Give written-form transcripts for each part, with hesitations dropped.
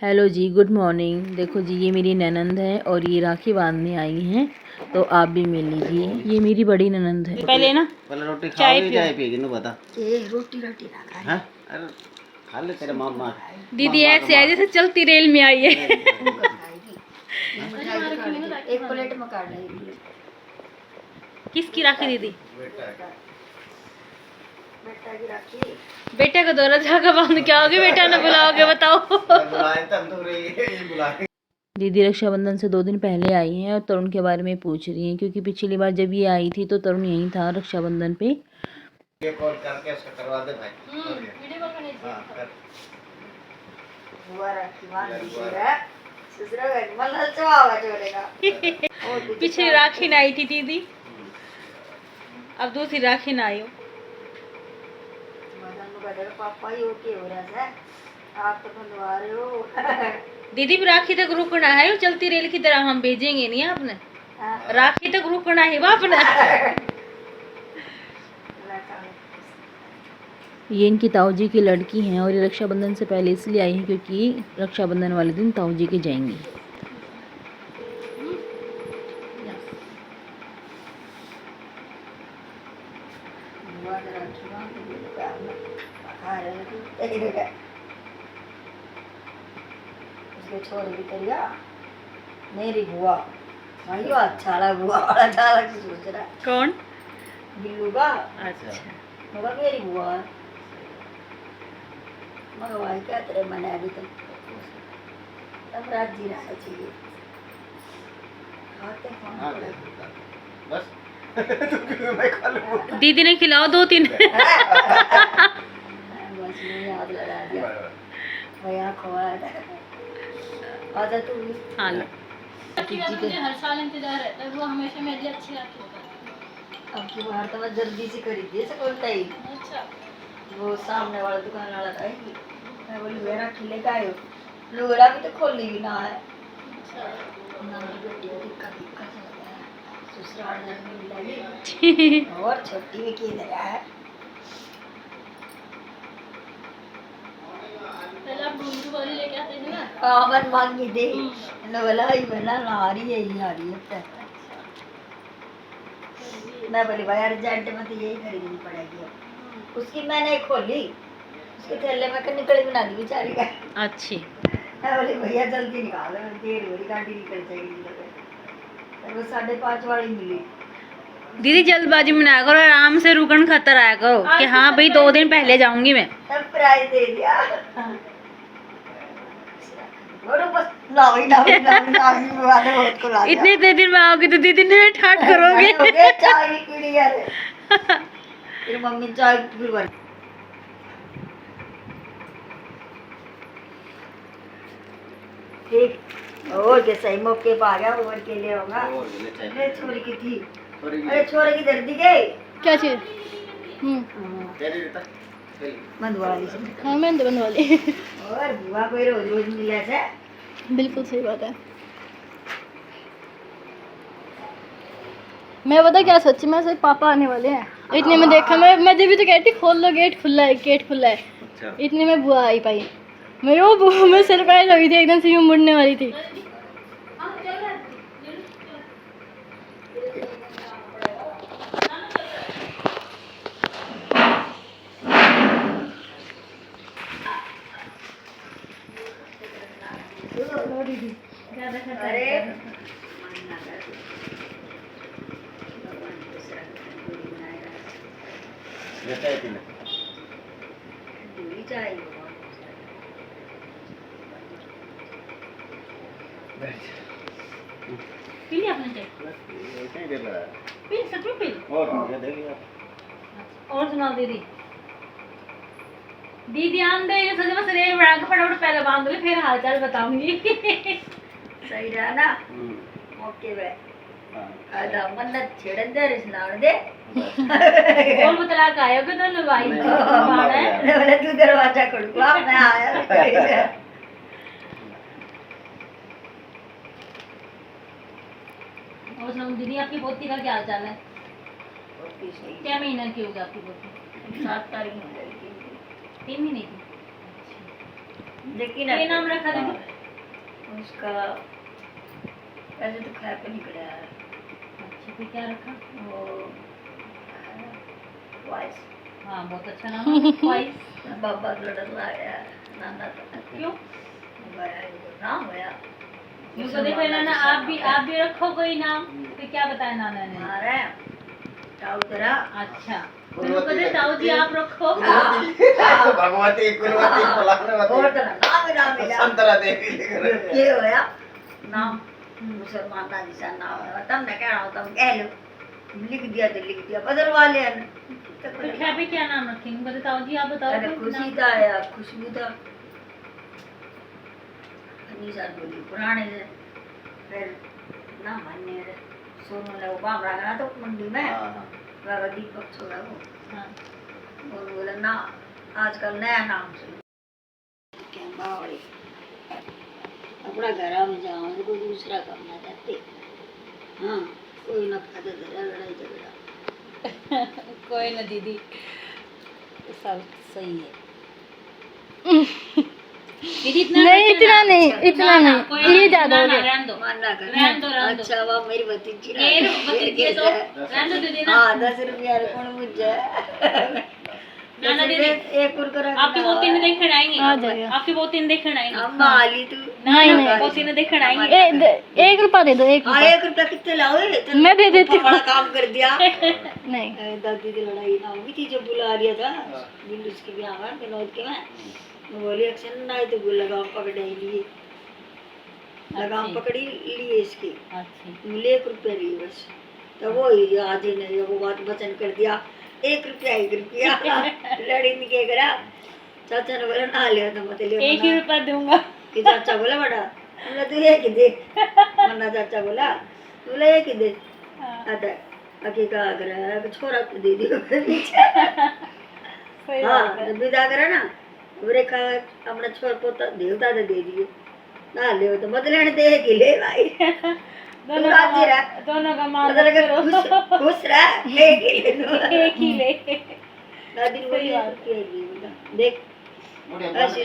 Hello जी, good morning. देखो जी, ये मेरी ननंद है और ये राखी बांधने आई हैं, तो आप भी मिल लीजिए। ये मेरी बड़ी ननंद है। पहले रोटी चाय पिएगी ना, बता। रोटी ना खाए। हाँ? अरे खा ले, तेरे मामा। दीदी ऐसे है जैसे चलती रेल में आई है। एक प्लेट में काट ले। किसकी राखी दीदी? बेटा की राखी। बेटे को दौरा जाकर बांध के आओगे, बेटा ने बुलाओगे? बताओ। दीदी रक्षाबंधन से 2 दिन पहले आई हैं और तरुण के बारे में पूछ रही हैं, क्योंकि पिछली बार जब ये आई थी तो तरुण यहीं था रक्षाबंधन पे। कॉल करके उसका करवा दे भाई। वीडियो कॉल करनी चाहिए। पिछली राखी ना आई थी दीदी, अब दूसरी राखी ना आई हो। पापा ही ओके हो रहा है, आप तो बनवा रहे हो। दीदी भी राखी तक रुकना है, चलती रेल की तरह हम भेजेंगे नहीं आपने। राखी तक रुकना है आपने। ये इनकी ताऊ जी की लड़की हैं और ये रक्षाबंधन से पहले इसलिए आई है क्योंकि रक्षाबंधन वाले दिन ताऊ जी के जाएंगी। छोड़ भी करिया मेरी बुआ, अच्छा लगा बुआ अच्छा लगा सोच रहा। कौन? बिल्लू का। अच्छा, मगर मेरी बुआ मगर भाई क्या तेरे मन अभी तक तब रात जी रहा चाहिए बस। दीदी ने खिलाओ 2-3। बस मुझे याद लगा दिया भैया खोआ आजा तू भी। हाँ लो। मुझे हर साल इंतजार रहता है, वो हमेशा मेरे लिए अच्छी राखी होता है। अब की बार तो मैं जल्दी से खरीदी है सकता ही। अच्छा, वो सामने वाला दुकान वाला था ही। मैं बोली वे राखी लेकर आयो, लोरा भी तो खोली भी ना है। अच्छा। ना बेटी को टिक्का टिक्का चलता है, ससुराल में लगी और छोटी भी की लगा है। पहले आप डूंगरू वाली लेके आते थे ना? कामन मांगी दे नवला ही बना ना आ रही है ही आ रही है। मैं बोली भाई अर्जेंट में तो यही खरीदनी पड़ेगी। उसकी मैंने खोली, उसके थैले में निकल बना दी बेचारी का। अच्छी। मैं बोली भैया जल्दी निकालो, देर हो रही गाड़ी निकल जाएगी। वो 5:30 वाली मिली। दीदी जल्दबाजी में ना करो, आराम से रुकन खतर आया करो कि हाँ भाई 2 दिन पहले जाऊंगी मैं। तब प्राइस दे दिया। बस लावी लावी लावी लावी वाले बहुत को ला दिया। इतने दिन में आओगे तो दीदी ने ठाट करोगे। चाय की पीड़ी यार। फिर मम्मी चाय फिर बन। ठीक और के सही मौके पर आ गया ओवर के लिए होगा। अरे छोरी की थी, अरे छोरे की दर्दी गई क्या चीज? मंदवाली से। हाँ, मैं बंद वाली। और बुआ कोई रोज रोज मिला था। बिल्कुल सही बात है। मैं बता क्या सोची, मैं सोची पापा आने वाले हैं, इतने में देखा मैं जब भी तो कहती खोल लो गेट खुला है, गेट खुला है। अच्छा। इतने में बुआ आई पाई, मेरे वो बुआ में सरप्राइज हुई थी एकदम से, मैं मुड़ने वाली थी। अरे पी लिया आपने चाय? पी सच में पी। और सुनाओ दीदी। दीदी आंदे सोचे बस रेल बड़ा के फटाफट पहले बांध ले, फिर हाल चाल बताऊंगी। सही रहा ना ओके वे आधा मन्नत छेड़न दे रिश्नाव दे और बतला के आयोगे तो भाई बाड़ा है। बोले तू दरवाजा खोलवा मैं आया। और सुनो दीदी, आपकी पोती का क्या हाल चाल है? क्या महीना की होगी आपकी पोती? 7 तारीख में 3 महीने की। लेकिन क्या नाम रखा था? उसका ऐसे तो खाया पे निकला है। अच्छा, फिर क्या रखा? वो वाइस हाँ, बहुत अच्छा नाम है, वाइस। बाबा लड़ा लाया नाना तो क्यों? नाम होया यूँ तो देखो नाना, आप भी रखो कोई नाम। फिर क्या बताया नाना ने? हमारे ताऊ तेरा अच्छा, फिर कहते ताऊ जी आप रखो। भगवती कुलवती और तेरा नाम ही नाम मिला संतरा देवी लेकर ये होया नाम मुसलमान का जैसा नाम है तब मैं कह रहा हूँ तुम कह लो लिख दिया तो लिख दिया बदलवा लिया फिर क्या भी क्या नाम रखेंगे? कहते ताऊ जी आप बताओ अरे कोई खुशी नाम। था या खुशबू था निशा बोली पुराने से फिर ना मानने रे सोनू ने वो बाम रखना तो मंडी में लगा दीपक छोड़ा वो हाँ, और बोला ना आजकल नया नाम से क्या बावड़ी अपना घर में जाओ तो कोई दूसरा करना चाहते हाँ कोई ना खाता धरा लड़ाई झगड़ा कोई ना दीदी, सब सही है। दीदी इतना नहीं सोचो इतना ना। नहीं इतना ना, नहीं कोई ये ज्यादा हो ना, गया रहने दो। मानना कर रहने दो, रहने दो। अच्छा वाह मेरी भतीजी ये भतीजी है तो रहने दो दीदी ना। हाँ 10 रुपया कौन मुझे ना ना दीदी, एक कुरकुरा आपकी पोती ने देखने आ आएंगे, जाएगा। आपकी पोती ने देखने आएंगे। अम्मा आली तू ना नहीं, ना, नहीं। पोती ने देखने आएंगे। 1 रुपया दे दो 1 हाँ रुपया 1 रुपया कितने लाओगे? मैं दे देती हूँ बड़ा काम कर दिया। नहीं दादी की लड़ाई ना हुई थी, जब बुला लिया था बिल्लू की ब्याह में विनोद के में, मैं बोली एक्शन ना आई तो बोल लगाम पकड़ लिए, लगाम अच्छी। पकड़ी लिए इसकी, अच्छी, मुझे 1 रुपया लिए बस। तो वो ही आज ने वो बात वचन कर दिया 1 रुपया 1 रुपया लड़ी नहीं के करा। चाचा ने बोला ना लिया तो मत लियो, 1 ही रुपया दूंगा। कि चाचा बोला बड़ा बोला तू एक ही दे, मन्ना चाचा बोला बोला एक ही दे। आता अकी का आग्रह छोरा को दे दियो हाँ जब विदा करे ना बोले का अपना छोर पोता देवता दे दियो ना ले तो मत लेने दे कि ले भाई दोनों राजी रहा। दोनों का मान मतलब अगर करो। खुश रह एक ही ले लो एक ही ले। दादी ने सही बोली बात। "एक ही ले बोला, देख ऐसे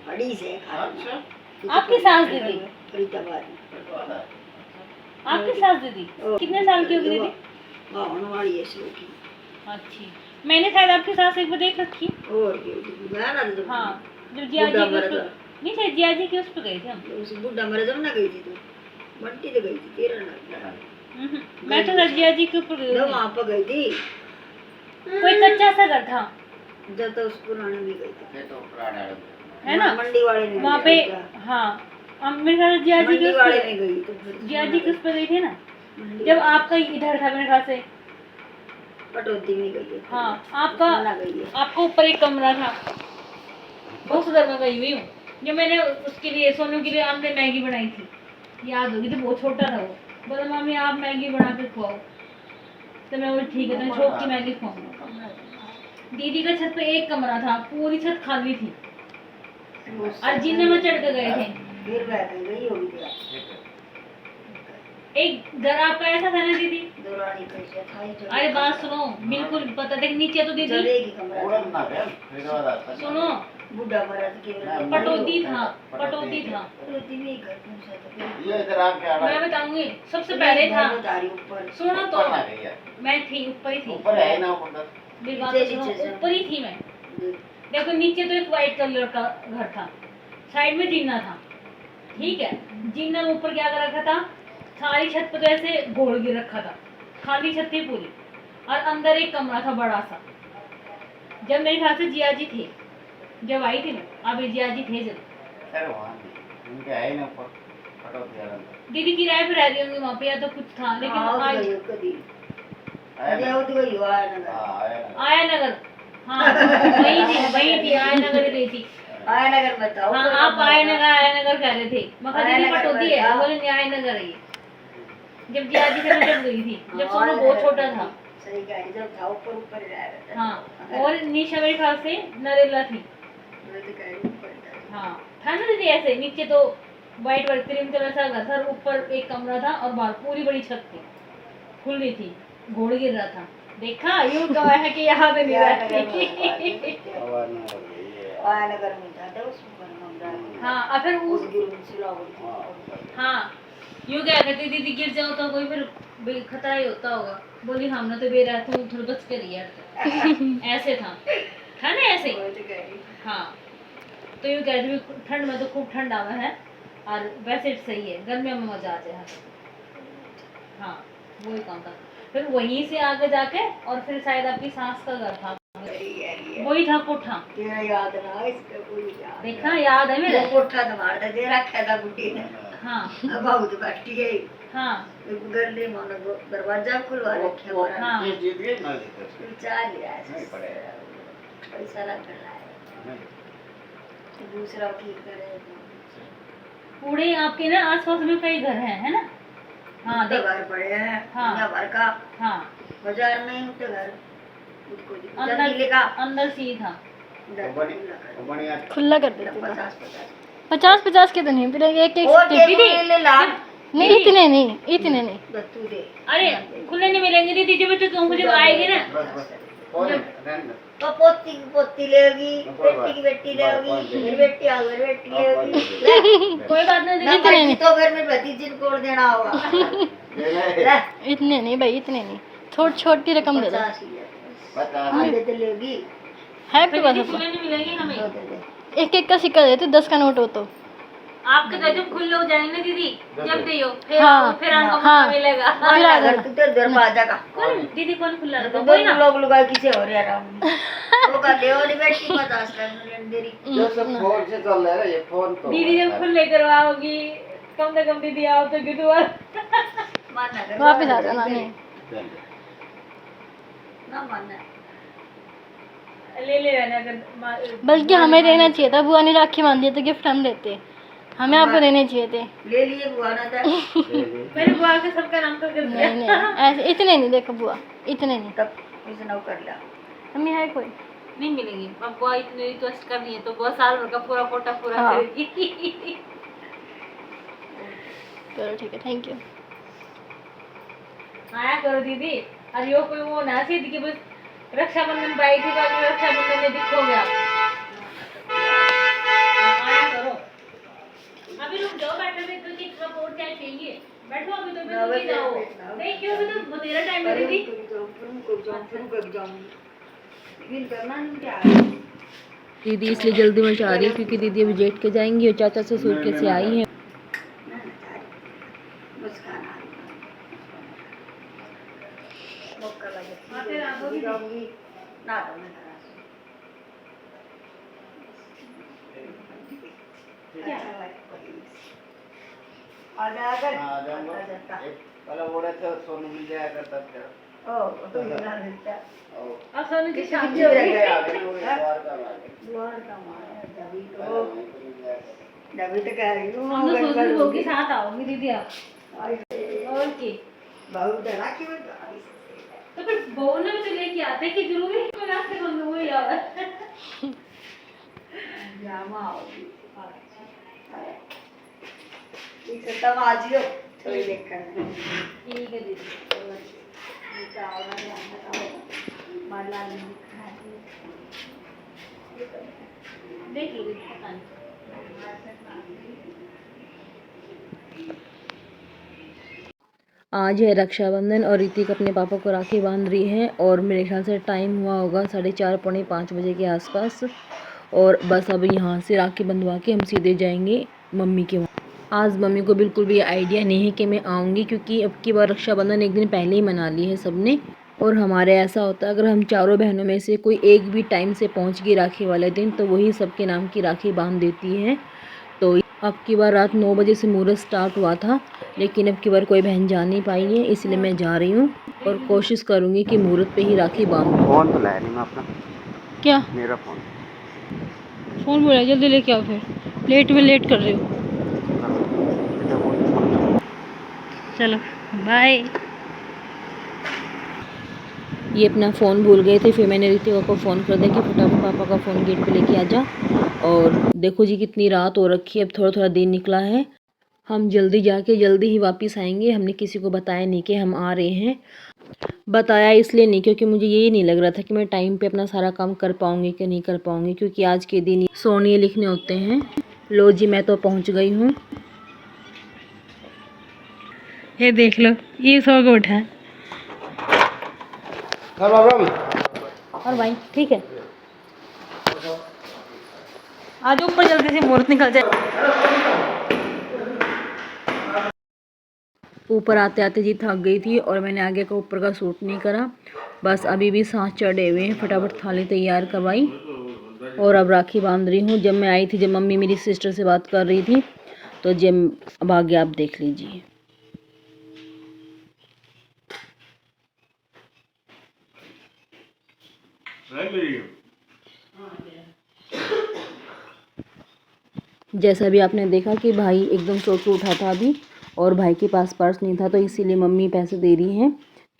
बड़ी से आपकी सास दीदी, फरीदाबाद में आपकी सास दीदी कितने साल की होगी दीदी? हाँ होने वाली है सो की अच्छी, मैंने शायद आपकी सास एक बार देख रखी। और मैं ना तो हाँ, जब जिया जी के उस पे, नहीं शायद जिया जी के उस पे गए थे हम। उस बुढ़ा मर जब ना गई थी तो मट्टी तो गई थी तेरा ना मैं तो शायद जिया जी के ऊपर गई जब थी। वहाँ पर गई थी कोई कच्चा सा घर था, जब तो उस पुराने में गई थी है ना? मंडी वाले ने वहाँ पे हाँ, हम मेरे ख्याल से जिया जी के मंडी उस वाले पे, में गई तो फिर जिया जी के उस पे गई थी ना, मंडी जब आपका इधर था मेरे ख्याल से। कटौती में गई है हाँ, आपका ना गई है आपको ऊपर एक कमरा था, बहुत सुधर में गई हुई हूँ। जो मैंने उसके लिए सोनू के लिए हमने मैगी बनाई थी, याद होगी, तो बहुत छोटा था वो। बोला मम्मी आप मैगी बना के खुआओ, तो मैं बोली ठीक है, मैं शौक की मैगी खुआऊंगा। दीदी का छत पे एक कमरा था, पूरी छत खाली थी और जिन्ने में चढ़ के गए थे। फिर गई होगी तेरा एक घर आपका ऐसा था ना दीदी? दौरानी कैसे था ही अरे बात सुनो, बिल्कुल पता देख नीचे तो दीदी जलेगी कमरा सुनो, बुढ़ा मरा के पटौती था, पटौती था। पटौती में ही घर कौन सा था फिर मैं बताऊंगी, सबसे पहले था, बता रही ऊपर सुनो तो, मैं थी ऊपर ही थी, मेरी बात तो सुनो, ऊपर ही थी मैं। देखो नीचे तो एक वाइट कलर का घर था, साइड में जीना था, ठीक है। जीना में ऊपर क्या कर रखा था, सारी छत पे तो ऐसे गोल गिर रखा था, खाली छत थी पूरी, और अंदर एक कमरा था बड़ा सा। जब मेरे ख्याल से जिया जी थे, जब आई थी मैं, अभी जिया जी थे जब, दीदी किराए पे रह रही होंगी वहाँ पे, या तो कुछ था, लेकिन आज कभी अरे वो तो गई हो आया ना आया नगर, हाँ वही थी आया नगर ही गई थी। आया नगर बताओ हाँ, आप आया नगर कह रहे थे, मगर आया दीदी नगर पटौती है, बताओ। बोले नहीं आया नगर है ये। जब जिया जी से मैं जब गई थी, जब सोनू बहुत छोटा था। सही कह रही जब था ऊपर ऊपर रह रहा था हाँ, और निशा मेरे ख्याल से नरेला थी। मैं तो कह रही ऊपर था हाँ, था ना दीदी ऐसे, नीचे तो व्हाइट वाइट क्रीम कलर सा घर था, ऊपर एक कमरा था और बाहर पूरी बड़ी छत थी, खुली थी, घोड़ गिर रहा था। देखा, यूं कहा है कि याद नहीं रहती। आया नगर में था तो उसमें कमरा हाँ और फिर उस हाँ हाँ यूँ क्या कहती दीदी गिर जाओ तो कोई फिर खतरा ही होता होगा। बोली हमने तो बेरा तू थोड़ा बच कर यार ऐसे था ना ऐसे हाँ। तो यूँ कहते भी ठंड में तो खूब ठंड आवा है और वैसे सही है गर्मियों में मजा आ जाए। हाँ वही काम था। फिर वहीं से आगे जाके और फिर शायद आपकी सास का घर था वही था कोठा। तेरा याद ना इसका कोई याद देखा याद है मेरा कोठा तुम्हारा दे रखा था बुढ़ी ने। हाँ अब बहुत बैठी गई हाँ गले मानो दरवाजा खुलवा रखे वो हाँ। ये जीत गए ना जीते चाह लिया नहीं पड़े पैसा लग रहा है दूसरा ठीक करे पूरे आपके ना आसपास में कई घर हैं है ना। हाँ तो देख घर पड़े हैं हाँ। दुनिया भर का हाँ बाजार में ही होते घर उसको अंदर का अंदर सीधा वो बढ़िया खुला कर देते 50 50 के तो नहीं फिर एक एक और दीदी ले ला नहीं इतने नहीं तू दे अरे खुले नहीं मिलेंगे दीदी जब तुम मुझे आएगी ना बस बस और रहने दो। तो पोती की पोती लेगी बेटी की बेटी लेगी मेरी बेटी आ गई बेटी लेगी कोई बात नहीं ना दीदी बेटी तो घर में भतीजी को देना होगा ले ले ले इतने नहीं भाई इतने नहीं छोटी रकम दे दो 50 ही है बता हाँ दे तो लेगी है आपके पास खुले नहीं मिलेंगे हमें। तो दे दे एक का सिक्का देते 10 का नोट हो तो आपके तो जब खुले हो जाएंगे ना दीदी जब दियो फिर हाँ, फिर आपको हाँ। मौका मिलेगा। फिर आ घर तू तेरे दरवाजा का कौन दीदी कौन खुला रखा तो कोई ना लोग लुगाई किसे हो रहा है वो का ले वाली बेटी 50 का देरी जो सब फोन से चल रहा है ये फोन तो दीदी जब खुले करवाओगी कम से कम दीदी आओ तो क्यों मानना कर वापस आ जाना नहीं ना मानना ले रहना अगर बल्कि हमें देना चाहिए था बुआ ने राखी बांध दी तो गिफ्ट हम देते हमें आपको देने चाहिए थे ले लिए बुआ ना था मेरे बुआ के सबका नाम तो कर दिया। नहीं नहीं ऐसे इतने नहीं देखो बुआ इतने नहीं तब इसे नौ कर लिया हमें है कोई नहीं मिलेंगे अब बुआ इतनी रिक्वेस्ट कर रही है तो बुआ साल भर का पूरा कोटा पूरा हाँ। करेगी। चलो ठीक है थैंक यू आया करो दीदी और यो कोई वो ना सीधी कि बस रक्षाबंधन पाई थी बाकी रक्षाबंधन में दिखो गया। आया करो अभी रुक जाओ बैठो भी तो कितना पोट चाय पिएंगे बैठो अभी तो भी रुक जाओ नहीं क्यों अभी तो बतेरा टाइम है दीदी। दीदी इसलिए जल्दी में चाह रही है क्योंकि दीदी अभी जेठ के जाएंगी और चाचा से सूट से आई हैं। हाँ, आ जाऊंगा पहले वो रहे थे सोनू मिल जाया करता था अब सोनू की शादी आ होगी गए वो द्वार का तभी तो कह रही हूँ हम तो सोच रहे हो कि साथ आओगी दीदी आप और की बहुत डरा क्यों तो फिर बहू ने भी तो लेके आते कि जरूरी है मैं आपसे हम वो ही आवा जामा होगी ठीक है तब आज ही हो थोड़ी देख कर ठीक है दीदी देख लो दीदी पता नहीं आज है रक्षाबंधन और ऋतिक अपने पापा को राखी बांध रही है और मेरे ख्याल से टाइम हुआ होगा 4:30 पौने 5 बजे के आसपास। और बस अब यहाँ से राखी बंधवा के हम सीधे जाएंगे मम्मी के वहाँ। आज मम्मी को बिल्कुल भी आइडिया नहीं है कि मैं आऊँगी क्योंकि अब की बार रक्षाबंधन एक दिन पहले ही मना ली है सबने। और हमारे ऐसा होता है अगर हम चारों बहनों में से कोई एक भी टाइम से पहुँच गई राखी वाले दिन तो वही सबके नाम की राखी बांध देती है। तो अब की बार रात 9 बजे से मुहूर्त स्टार्ट हुआ था लेकिन अब की बार कोई बहन जा नहीं पाई है इसलिए मैं जा रही हूँ और कोशिश करूँगी कि मुहूर्त पे ही राखी बांधूँ। फोन तो लाया नहीं मैं अपना क्या मेरा फ़ोन बोला जल्दी लेके आओ फिर लेट कर रहे हो। चलो बाय। ये अपना फ़ोन भूल गए थे फिर मैंने ऋतिका को फ़ोन कर दिया कि फटाफट पापा का फ़ोन गेट पे लेके आ जा। और देखो जी कितनी रात हो रखी है अब थोड़ा थोड़ा दिन निकला है। हम जल्दी जाके जल्दी ही वापस आएंगे। हमने किसी को बताया नहीं कि हम आ रहे हैं। बताया इसलिए नहीं क्योंकि मुझे यही नहीं लग रहा था कि मैं टाइम पे अपना सारा काम कर पाऊँगी कि नहीं कर पाऊँगी क्योंकि आज के दिन सोनिए लिखने होते हैं लो जी मैं तो पहुंच गई हूँ। ये देख लो, ये सो के उठा है। और भाई ठीक है, आज ऊपर जल्दी से मुहूर्त निकल जाए। ऊपर आते आते जी थक गई थी और मैंने आगे का ऊपर का सूट नहीं करा। बस अभी भी सांस चढ़े हुए हैं, फटाफट थाली तैयार करवाई और अब राखी बांध रही हूँ। जब मैं आई थी, जब मम्मी मेरी सिस्टर से बात कर रही थी, तो जब अब आगे आप देख लीजिए। जैसा भी आपने देखा कि भाई एकदम सो के उठा था अभी, और भाई के पास पर्स नहीं था, तो इसीलिए मम्मी पैसे दे रही हैं,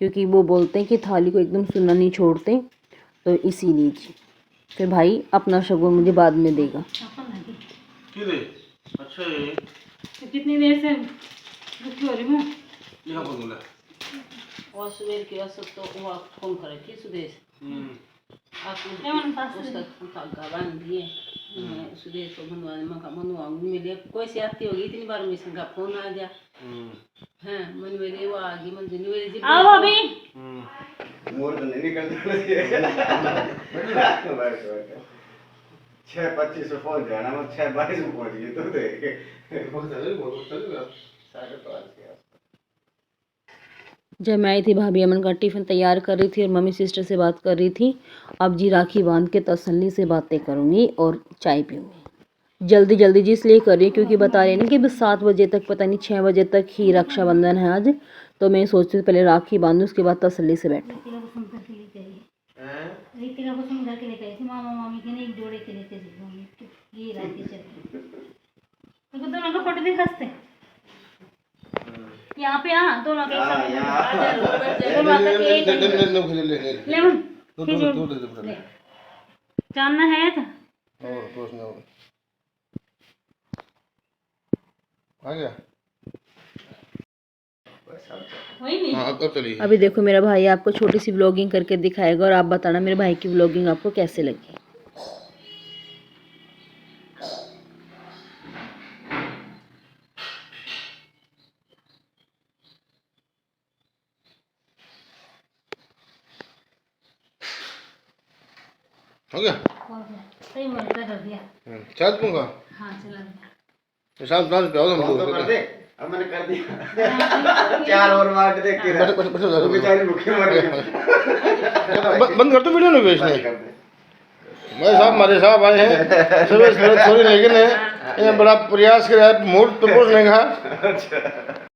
क्योंकि वो बोलते हैं कि थाली को एकदम सुनना नहीं छोड़ते, तो इसीलिए जी। फिर भाई अपना शगुन मुझे बाद में देगा। अच्छा ये कितनी देर से दुखी हो रही हूँ। यहाँ पर बोला और सुबह की वक्त तो वो फोन करे थी सुदेश, बांध दिए सुदेश को बनवाने मेरे कोई से आती होगी, इतनी बार मिशन का फोन आ गया। हाँ मन मेरे वो आ गई, मंदिर मेरे आओ अभी मोर तो नहीं निकलता 6:25 में पहुंच जाना, मैं 6:22 में पहुंच गई तो देख जब मैं आई थी, भाभी अमन का टिफ़िन तैयार कर रही थी और मम्मी सिस्टर से बात कर रही थी। अब जी राखी बांध के तसल्ली से बातें करूँगी और चाय पीऊँगी। जल्दी जल्दी जी इसलिए कर रही हूँ क्योंकि बता रहे हैं कि बस 7 बजे तक, पता नहीं 6 बजे तक ही रक्षाबंधन है आज, तो मैं सोचती हूँ पहले राखी बांधूँ, उसके बाद तसल्ली से बैठूँ। रीतिका को समझा के लेकर आई थी, मामा मामी के ने एक जोड़े के लेके गई। ये राखी चल तो दोनों का फोटो दिखा सकते यहाँ पे। हाँ दोनों के ले जानना है तो आ गया। वही नहीं। हाँ अब चलिए। अभी देखो मेरा भाई आपको छोटी सी व्लॉगिंग करके दिखाएगा और आप बताना मेरे भाई की व्लॉगिंग आपको कैसे लगी। हो गया। सही मर्दा कर दिया। चाय दूंगा। हाँ चला गया। शाम पे आओ तो हम कर दे, अब मैंने कर दिया 4 और मार देख के तो बेचारी भूखे मर गई। बंद कर दो वीडियो नहीं बेचने। कर दे। भाई साहब हमारे साहब आए हैं सुबह थोड़ी, लेकिन इन्हें बड़ा प्रयास किया मुहूर्त पे पहुंचने का।